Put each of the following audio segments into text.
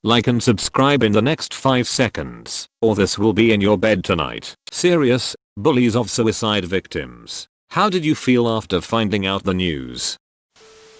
Like and subscribe in the next 5 seconds, or this will be in your bed tonight. Serious, bullies of suicide victims. How did you feel after finding out the news?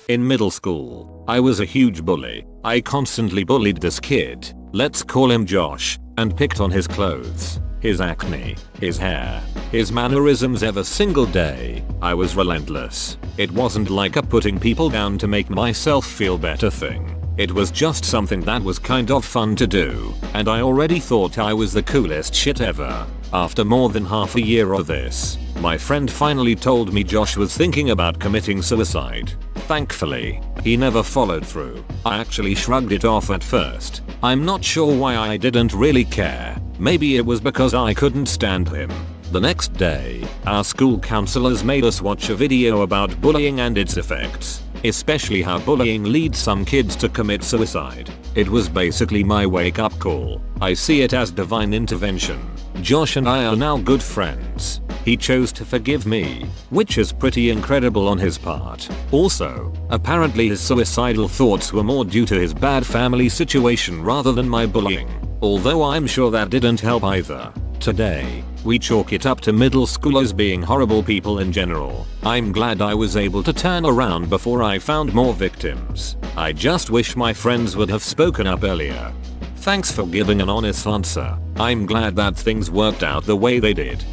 In middle school, I was a huge bully. I constantly bullied this kid, let's call him Josh, and picked on his clothes, his acne, his hair, his mannerisms every single day. I was relentless. It wasn't like a putting people down to make myself feel better thing. It was just something that was kind of fun to do, and I already thought I was the coolest shit ever. After more than half a year of this, my friend finally told me Josh was thinking about committing suicide. Thankfully, he never followed through. I actually shrugged it off at first. I'm not sure why I didn't really care. Maybe it was because I couldn't stand him. The next day, our school counselors made us watch a video about bullying and its effects, especially how bullying leads some kids to commit suicide. It was basically my wake-up call. I see it as divine intervention. Josh and I are now good friends. He chose to forgive me, which is pretty incredible on his part. Also, apparently his suicidal thoughts were more due to his bad family situation rather than my bullying, although I'm sure that didn't help either. Today, we chalk it up to middle schoolers being horrible people in general. I'm glad I was able to turn around before I found more victims. I just wish my friends would have spoken up earlier. Thanks for giving an honest answer. I'm glad that things worked out the way they did.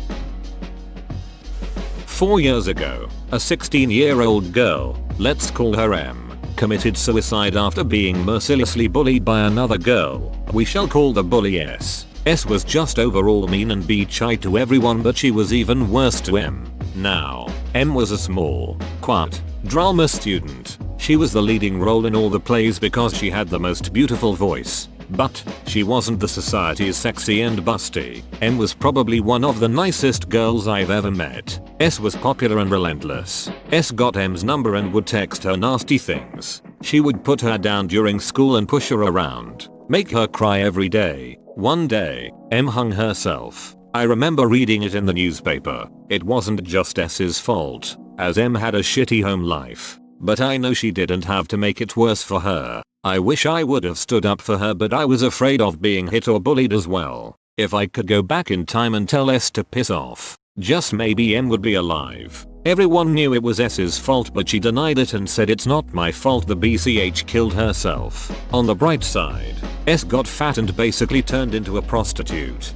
4 years ago, a 16-year-old girl, let's call her M, committed suicide after being mercilessly bullied by another girl. We shall call the bully S. S was just overall mean and be shy to everyone, but she was even worse to M. Now, M was a small, quiet, drama student. She was the leading role in all the plays because she had the most beautiful voice. But, she wasn't the society's sexy and busty. M was probably one of the nicest girls I've ever met. S was popular and relentless. S got M's number and would text her nasty things. She would put her down during school and push her around, make her cry every day. One day, M hung herself. I remember reading it in the newspaper. It wasn't just S's fault, as M had a shitty home life. But I know she didn't have to make it worse for her. I wish I would have stood up for her, but I was afraid of being hit or bullied as well. If I could go back in time and tell S to piss off, just maybe M would be alive. Everyone knew it was S's fault, but she denied it and said it's not my fault, the BCH killed herself. On the bright side, S got fat and basically turned into a prostitute.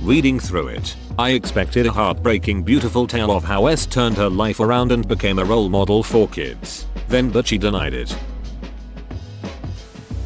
Reading through it, I expected a heartbreaking beautiful tale of how S turned her life around and became a role model for kids. But she denied it.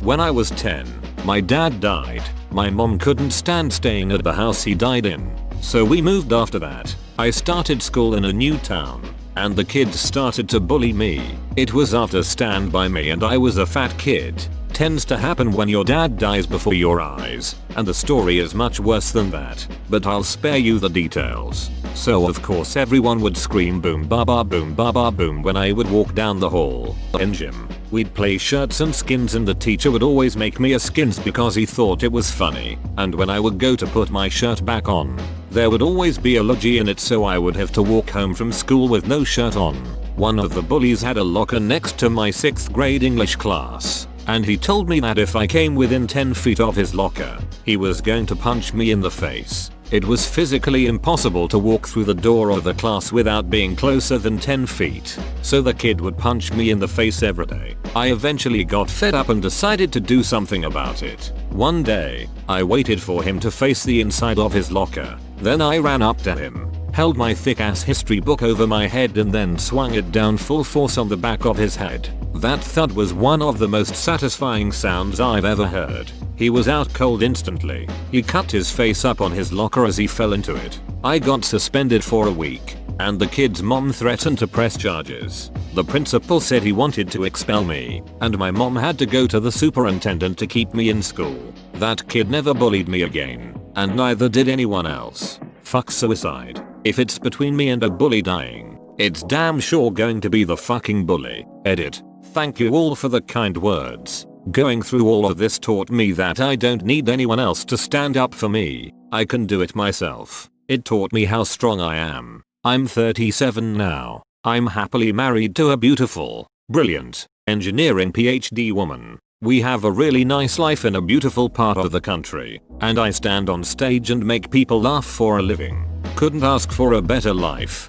When I was 10, my dad died. My mom couldn't stand staying at the house he died in, so we moved after that. I started school in a new town, and the kids started to bully me. It was after Stand By Me and I was a fat kid. Tends to happen when your dad dies before your eyes, and the story is much worse than that, but I'll spare you the details. So of course everyone would scream boom ba ba boom when I would walk down the hall. In gym, we'd play shirts and skins and the teacher would always make me a skins because he thought it was funny, and when I would go to put my shirt back on, there would always be a lodgy in it, so I would have to walk home from school with no shirt on. One of the bullies had a locker next to my 6th grade English class, and he told me that if I came within 10 feet of his locker, he was going to punch me in the face. It was physically impossible to walk through the door of the class without being closer than 10 feet, so the kid would punch me in the face every day. I eventually got fed up and decided to do something about it. One day, I waited for him to face the inside of his locker. Then I ran up to him, held my thick-ass history book over my head and then swung it down full force on the back of his head. That thud was one of the most satisfying sounds I've ever heard. He was out cold instantly. He cut his face up on his locker as he fell into it. I got suspended for a week, and the kid's mom threatened to press charges. The principal said he wanted to expel me, and my mom had to go to the superintendent to keep me in school. That kid never bullied me again, and neither did anyone else. Fuck suicide. If it's between me and a bully dying, it's damn sure going to be the fucking bully. Edit. Thank you all for the kind words. Going through all of this taught me that I don't need anyone else to stand up for me. I can do it myself. It taught me how strong I am. I'm 37 now. I'm happily married to a beautiful, brilliant, engineering PhD woman. We have a really nice life in a beautiful part of the country, and I stand on stage and make people laugh for a living. Couldn't ask for a better life.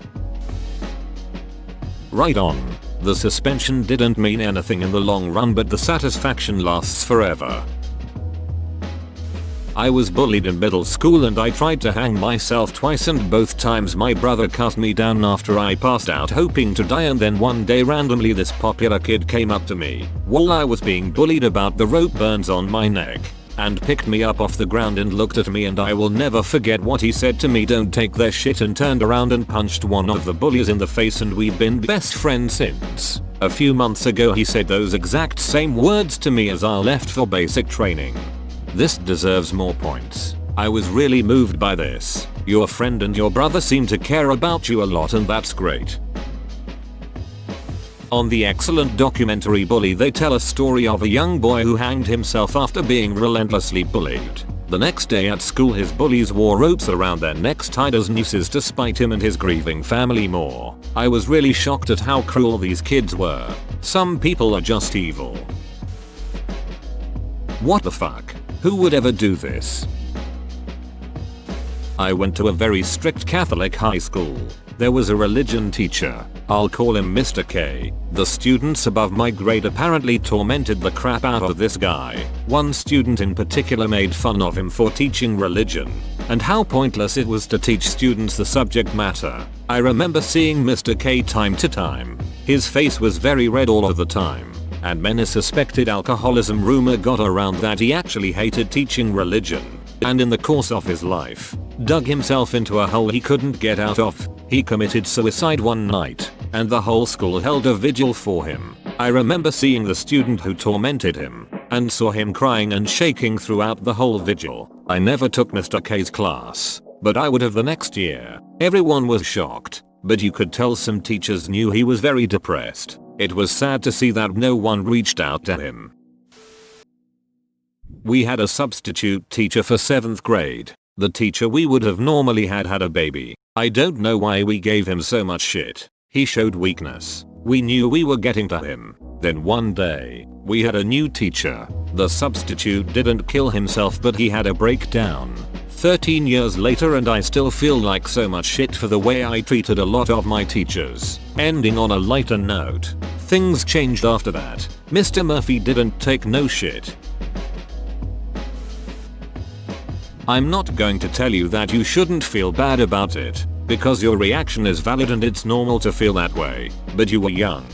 Right on. The suspension didn't mean anything in the long run, but the satisfaction lasts forever. I was bullied in middle school and I tried to hang myself twice, and both times my brother cut me down after I passed out hoping to die, and then one day randomly this popular kid came up to me while I was being bullied about the rope burns on my neck and picked me up off the ground and looked at me, and I will never forget what he said to me: "Don't take their shit," and turned around and punched one of the bullies in the face, and we've been best friends since. A few months ago he said those exact same words to me as I left for basic training. This deserves more points. I was really moved by this. Your friend and your brother seem to care about you a lot, and that's great. On the excellent documentary Bully, they tell a story of a young boy who hanged himself after being relentlessly bullied. The next day at school his bullies wore ropes around their necks tied as nooses to spite him and his grieving family more. I was really shocked at how cruel these kids were. Some people are just evil. What the fuck? Who would ever do this? I went to a very strict Catholic high school. There was a religion teacher. I'll call him Mr. K. The students above my grade apparently tormented the crap out of this guy. One student in particular made fun of him for teaching religion and how pointless it was to teach students the subject matter. I remember seeing Mr. K time to time. His face was very red all of the time, and many suspected alcoholism. Rumor got around that he actually hated teaching religion, and in the course of his life, dug himself into a hole he couldn't get out of. He committed suicide one night, and the whole school held a vigil for him. I remember seeing the student who tormented him, and saw him crying and shaking throughout the whole vigil. I never took Mr. K's class, but I would have the next year. Everyone was shocked, but you could tell some teachers knew he was very depressed. It was sad to see that no one reached out to him. We had a substitute teacher for 7th grade. The teacher we would have normally had a baby. I don't know why we gave him so much shit. He showed weakness. We knew we were getting to him. Then one day, we had a new teacher. The substitute didn't kill himself, but he had a breakdown. 13 years later and I still feel like so much shit for the way I treated a lot of my teachers. Ending on a lighter note, things changed after that. Mr. Murphy didn't take no shit. I'm not going to tell you that you shouldn't feel bad about it, because your reaction is valid and it's normal to feel that way. But you were young,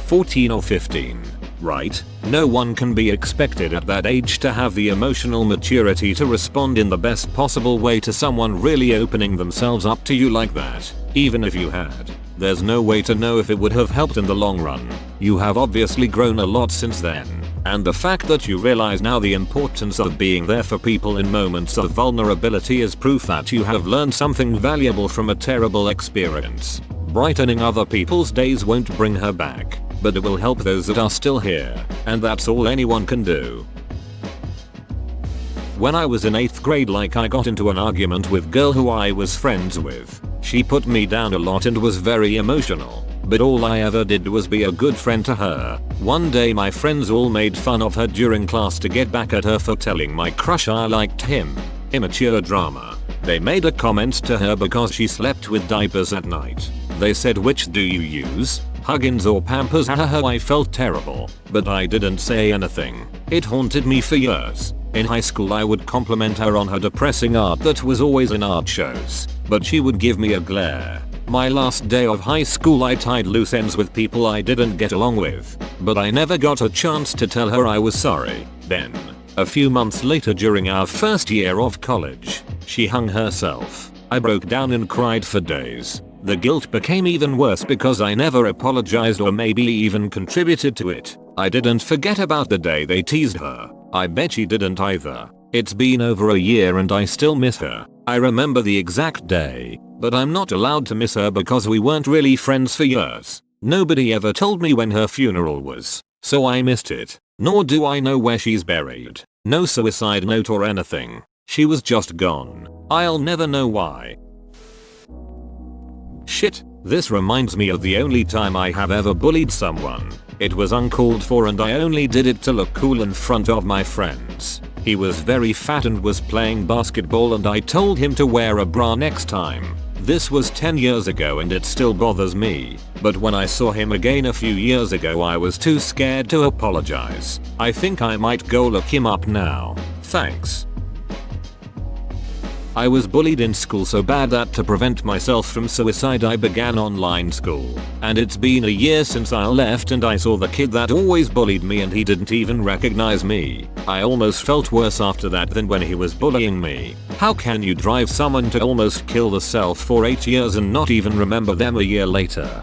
14 or 15, right? No one can be expected at that age to have the emotional maturity to respond in the best possible way to someone really opening themselves up to you like that. Even if you had, there's no way to know if it would have helped in the long run. You have obviously grown a lot since then. And the fact that you realize now the importance of being there for people in moments of vulnerability is proof that you have learned something valuable from a terrible experience. Brightening other people's days won't bring her back, but it will help those that are still here, and that's all anyone can do. When I was in 8th grade, I got into an argument with a girl who I was friends with. She put me down a lot and was very emotional, but all I ever did was be a good friend to her. One day my friends all made fun of her during class to get back at her for telling my crush I liked him. Immature drama. They made a comment to her because she slept with diapers at night. They said, "Which do you use, Huggins or Pampers?" I felt terrible, but I didn't say anything. It haunted me for years. In high school I would compliment her on her depressing art that was always in art shows, but she would give me a glare. My last day of high school I tied loose ends with people I didn't get along with, but I never got a chance to tell her I was sorry. Then, a few months later during our first year of college, she hung herself. I broke down and cried for days. The guilt became even worse because I never apologized or maybe even contributed to it. I didn't forget about the day they teased her. I bet she didn't either. It's been over a year and I still miss her. I remember the exact day, but I'm not allowed to miss her because we weren't really friends for years. Nobody ever told me when her funeral was, so I missed it. Nor do I know where she's buried. No suicide note or anything. She was just gone. I'll never know why. Shit, this reminds me of the only time I have ever bullied someone. It was uncalled for and I only did it to look cool in front of my friends. He was very fat and was playing basketball and I told him to wear a bra next time. This was 10 years ago and it still bothers me, but when I saw him again a few years ago I was too scared to apologize. I think I might go look him up now. Thanks. I was bullied in school so bad that to prevent myself from suicide I began online school. And it's been a year since I left and I saw the kid that always bullied me and he didn't even recognize me. I almost felt worse after that than when he was bullying me. How can you drive someone to almost kill themselves for 8 years and not even remember them a year later?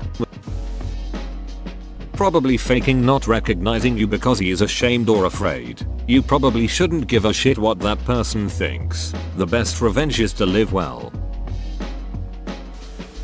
Probably faking not recognizing you because he is ashamed or afraid. You probably shouldn't give a shit what that person thinks. The best revenge is to live well.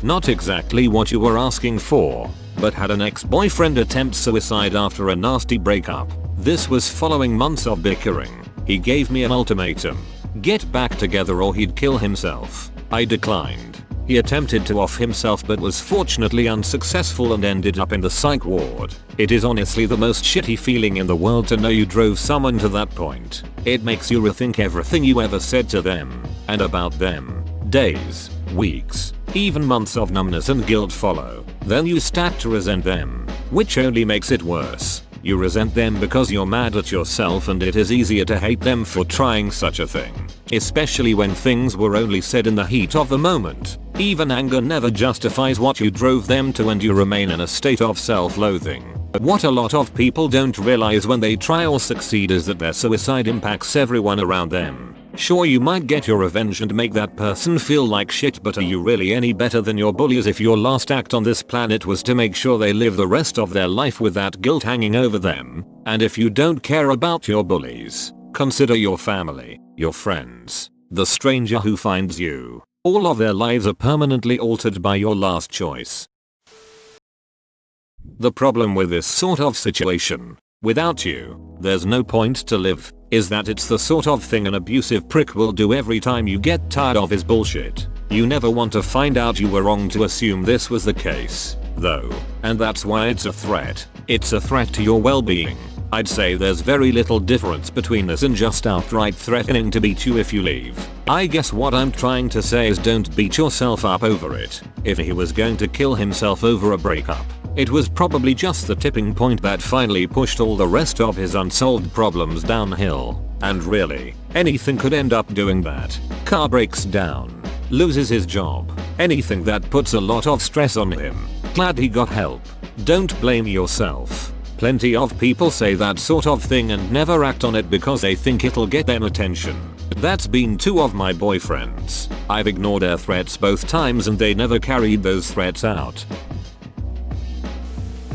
Not exactly what you were asking for, but had an ex-boyfriend attempt suicide after a nasty breakup. This was following months of bickering. He gave me an ultimatum. Get back together or he'd kill himself. I declined. He attempted to off himself but was fortunately unsuccessful and ended up in the psych ward. It is honestly the most shitty feeling in the world to know you drove someone to that point. It makes you rethink everything you ever said to them and about them. Days, weeks, even months of numbness and guilt follow. Then you start to resent them, which only makes it worse. You resent them because you're mad at yourself and it is easier to hate them for trying such a thing. Especially when things were only said in the heat of the moment. Even anger never justifies what you drove them to and you remain in a state of self-loathing. What a lot of people don't realize when they try or succeed is that their suicide impacts everyone around them. Sure, you might get your revenge and make that person feel like shit, but are you really any better than your bullies if your last act on this planet was to make sure they live the rest of their life with that guilt hanging over them? And if you don't care about your bullies, consider your family, your friends, the stranger who finds you. All of their lives are permanently altered by your last choice. The problem with this sort of situation, without you, there's no point to live, is that it's the sort of thing an abusive prick will do every time you get tired of his bullshit. You never want to find out you were wrong to assume this was the case, though, and that's why it's a threat. It's a threat to your well-being. I'd say there's very little difference between this and just outright threatening to beat you if you leave. I guess what I'm trying to say is don't beat yourself up over it. If he was going to kill himself over a breakup, it was probably just the tipping point that finally pushed all the rest of his unsolved problems downhill. And really, anything could end up doing that. Car breaks down, loses his job, anything that puts a lot of stress on him. Glad he got help. Don't blame yourself. Plenty of people say that sort of thing and never act on it because they think it'll get them attention. That's been 2 of my boyfriends. I've ignored their threats both times and they never carried those threats out.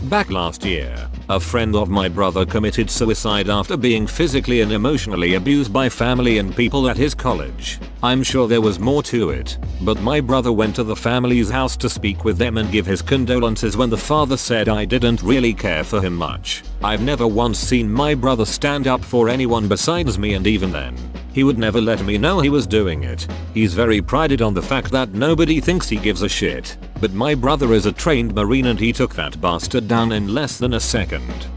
Back last year, a friend of my brother committed suicide after being physically and emotionally abused by family and people at his college. I'm sure there was more to it, but my brother went to the family's house to speak with them and give his condolences when the father said I didn't really care for him much. I've never once seen my brother stand up for anyone besides me, and even then, he would never let me know he was doing it. He's very prided on the fact that nobody thinks he gives a shit. But my brother is a trained Marine and he took that bastard down in less than a second.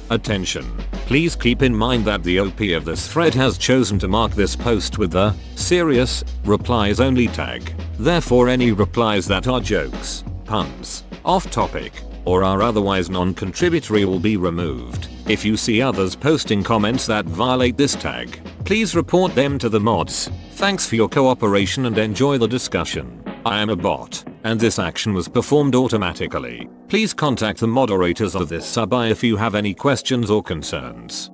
Attention. Please keep in mind that the OP of this thread has chosen to mark this post with the serious replies only tag. Therefore, any replies that are jokes, puns, off topic, or are otherwise non-contributory will be removed. If you see others posting comments that violate this tag, please report them to the mods. Thanks for your cooperation and enjoy the discussion. I am a bot, and this action was performed automatically. Please contact the moderators of this sub if you have any questions or concerns.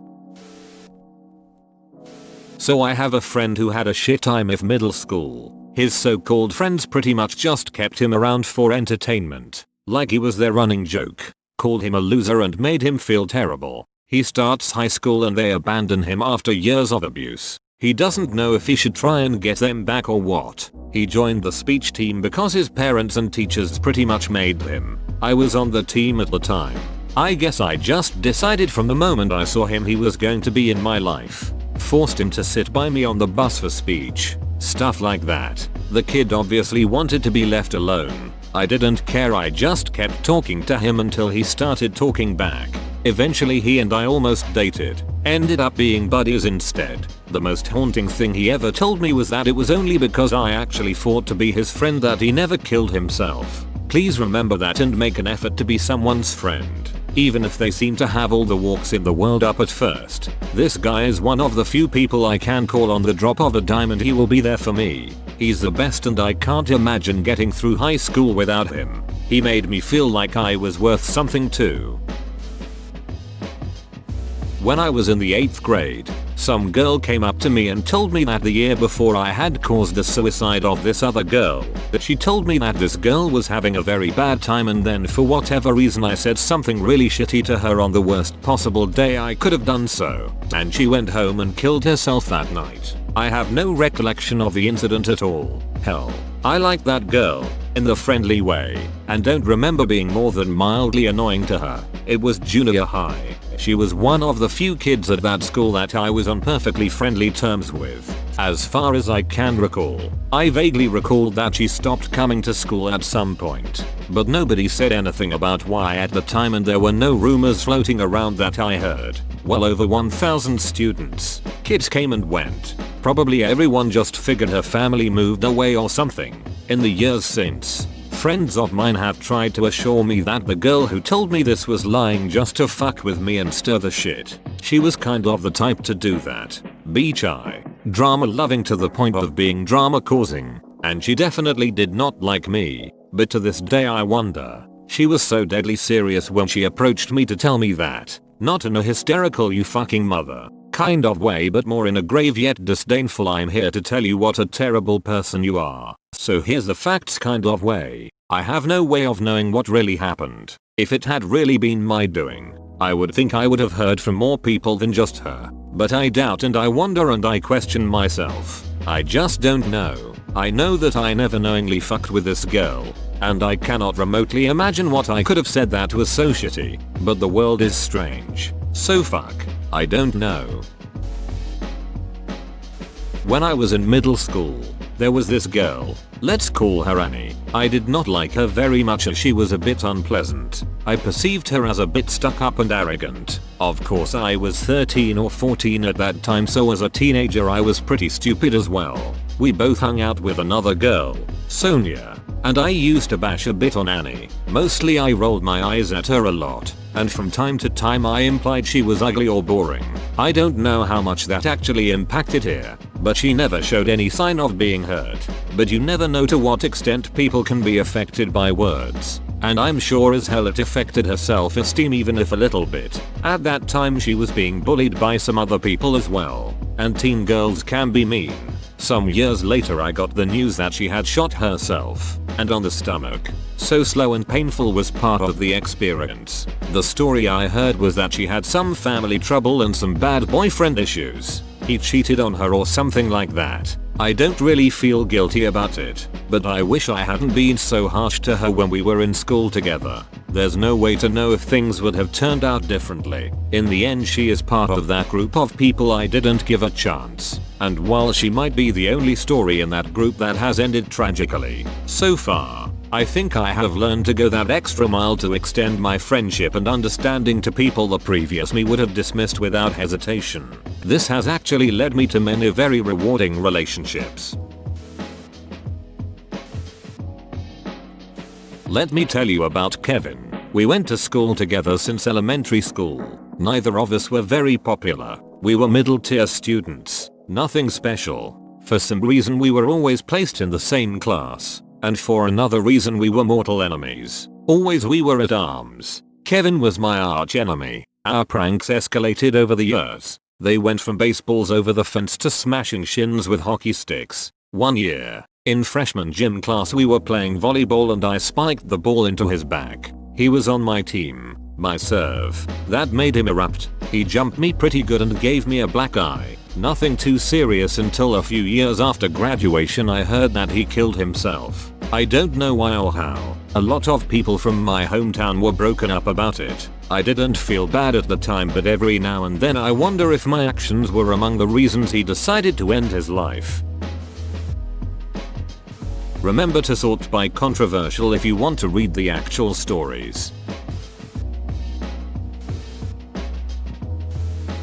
So I have a friend who had a shit time of middle school. His so-called friends pretty much just kept him around for entertainment. Like he was their running joke, called him a loser and made him feel terrible. He starts high school and they abandon him after years of abuse. He doesn't know if he should try and get them back or what. He joined the speech team because his parents and teachers pretty much made him. I was on the team at the time. I guess I just decided from the moment I saw him he was going to be in my life. Forced him to sit by me on the bus for speech. Stuff like that. The kid obviously wanted to be left alone. I didn't care, I just kept talking to him until he started talking back. Eventually he and I almost dated. Ended up being buddies instead. The most haunting thing he ever told me was that it was only because I actually fought to be his friend that he never killed himself. Please remember that and make an effort to be someone's friend. Even if they seem to have all the walks in the world up at first. This guy is one of the few people I can call on the drop of a dime and he will be there for me. He's the best and I can't imagine getting through high school without him. He made me feel like I was worth something too. When I was in the 8th grade, some girl came up to me and told me that the year before I had caused the suicide of this other girl. She told me that this girl was having a very bad time and then for whatever reason I said something really shitty to her on the worst possible day I could have done so, and she went home and killed herself that night. I have no recollection of the incident at all. Hell, I liked that girl, in the friendly way, and don't remember being more than mildly annoying to her. It was junior high. She was one of the few kids at that school that I was on perfectly friendly terms with. As far as I can recall, I vaguely recalled that she stopped coming to school at some point, but nobody said anything about why at the time and there were no rumors floating around that I heard. Well over 1,000 students. Kids came and went. Probably everyone just figured her family moved away or something. In the years since, friends of mine have tried to assure me that the girl who told me this was lying just to fuck with me and stir the shit. She was kind of the type to do that. Be shy, drama loving to the point of being drama causing, and she definitely did not like me. But to this day I wonder, she was so deadly serious when she approached me to tell me that. Not in a hysterical you fucking mother kind of way, but more in a grave yet disdainful I'm here to tell you what a terrible person you are. So here's the facts kind of way. I have no way of knowing what really happened. If it had really been my doing, I would think I would have heard from more people than just her. But I doubt and I wonder and I question myself. I just don't know. I know that I never knowingly fucked with this girl. And I cannot remotely imagine what I could have said that was so shitty. But the world is strange. So fuck. I don't know. When I was in middle school, there was this girl. Let's call her Annie. I did not like her very much as she was a bit unpleasant. I perceived her as a bit stuck up and arrogant. Of course I was 13 or 14 at that time, so as a teenager I was pretty stupid as well. We both hung out with another girl, Sonia, and I used to bash a bit on Annie. Mostly I rolled my eyes at her a lot, and from time to time I implied she was ugly or boring. I don't know how much that actually impacted her, but she never showed any sign of being hurt. But you never know to what extent people can be affected by words. And I'm sure as hell it affected her self-esteem even if a little bit. At that time she was being bullied by some other people as well. And teen girls can be mean. Some years later I got the news that she had shot herself, and on the stomach. So slow and painful was part of the experience. The story I heard was that she had some family trouble and some bad boyfriend issues. He cheated on her or something like that. I don't really feel guilty about it, but I wish I hadn't been so harsh to her when we were in school together. There's no way to know if things would have turned out differently. In the end she is part of that group of people I didn't give a chance. And while she might be the only story in that group that has ended tragically so far, I think I have learned to go that extra mile to extend my friendship and understanding to people the previous me would have dismissed without hesitation. This has actually led me to many very rewarding relationships. Let me tell you about Kevin. We went to school together since elementary school. Neither of us were very popular. We were middle tier students. Nothing special. For some reason we were always placed in the same class. And for another reason we were mortal enemies. Always we were at arms. Kevin was my arch enemy. Our pranks escalated over the years. They went from baseballs over the fence to smashing shins with hockey sticks. One year, in freshman gym class we were playing volleyball and I spiked the ball into his back. He was on my team. My serve. That made him erupt. He jumped me pretty good and gave me a black eye. Nothing too serious until a few years after graduation I heard that he killed himself. I don't know why or how. A lot of people from my hometown were broken up about it. I didn't feel bad at the time, but every now and then I wonder if my actions were among the reasons he decided to end his life. Remember to sort by controversial if you want to read the actual stories.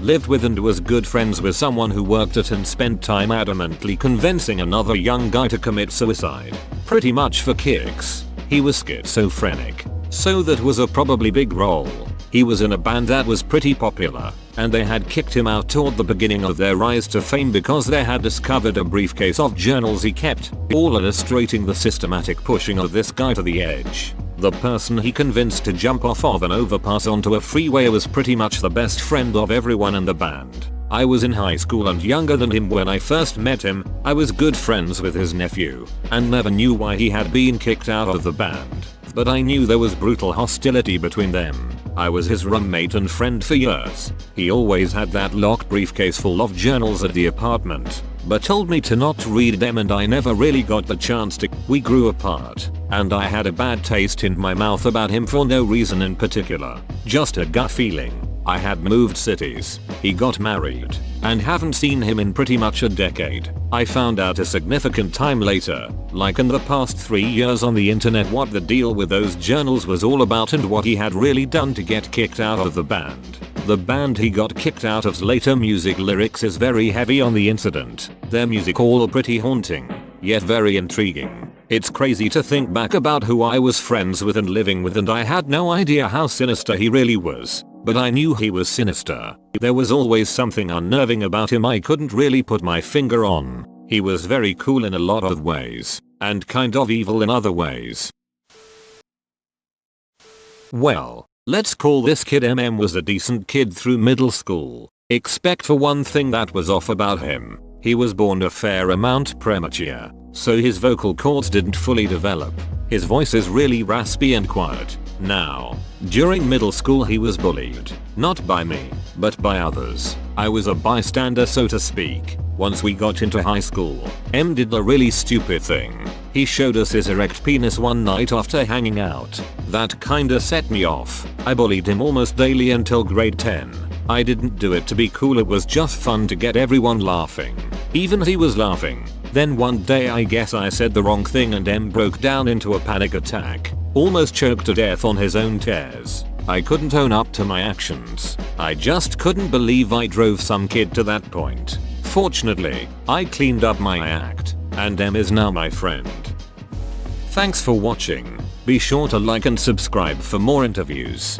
Lived with and was good friends with someone who worked at and spent time adamantly convincing another young guy to commit suicide. Pretty much for kicks. He was schizophrenic. So that was a probably big role. He was in a band that was pretty popular, and they had kicked him out toward the beginning of their rise to fame because they had discovered a briefcase of journals he kept, all illustrating the systematic pushing of this guy to the edge. The person he convinced to jump off of an overpass onto a freeway was pretty much the best friend of everyone in the band. I was in high school and younger than him when I first met him. I was good friends with his nephew, and never knew why he had been kicked out of the band. But I knew there was brutal hostility between them. I was his roommate and friend for years. He always had that locked briefcase full of journals at the apartment, but told me to not read them, and I never really got the chance to. We grew apart, and I had a bad taste in my mouth about him for no reason in particular. Just a gut feeling. I had moved cities, he got married, and haven't seen him in pretty much a decade. I found out a significant time later, like in the past 3 years on the internet, what the deal with those journals was all about and what he had really done to get kicked out of the band. The band he got kicked out of's later music lyrics is very heavy on the incident. Their music all pretty haunting, yet very intriguing. It's crazy to think back about who I was friends with and living with, and I had no idea how sinister he really was. But I knew he was sinister. There was always something unnerving about him I couldn't really put my finger on. He was very cool in a lot of ways, and kind of evil in other ways. Well, let's call this kid was a decent kid through middle school. Except for one thing that was off about him. He was born a fair amount premature, so his vocal cords didn't fully develop. His voice is really raspy and quiet. Now, during middle school he was bullied. Not by me, but by others. I was a bystander, so to speak. Once we got into high school, did the really stupid thing. He showed us his erect penis one night after hanging out. That kinda set me off. I bullied him almost daily until grade 10. I didn't do it to be cool, it was just fun to get everyone laughing. Even he was laughing. Then one day I guess I said the wrong thing and broke down into a panic attack. Almost choked to death on his own tears. I couldn't own up to my actions. I just couldn't believe I drove some kid to that point. Fortunately, I cleaned up my act, and is now my friend. Thanks for watching. Be sure to like and subscribe for more interviews.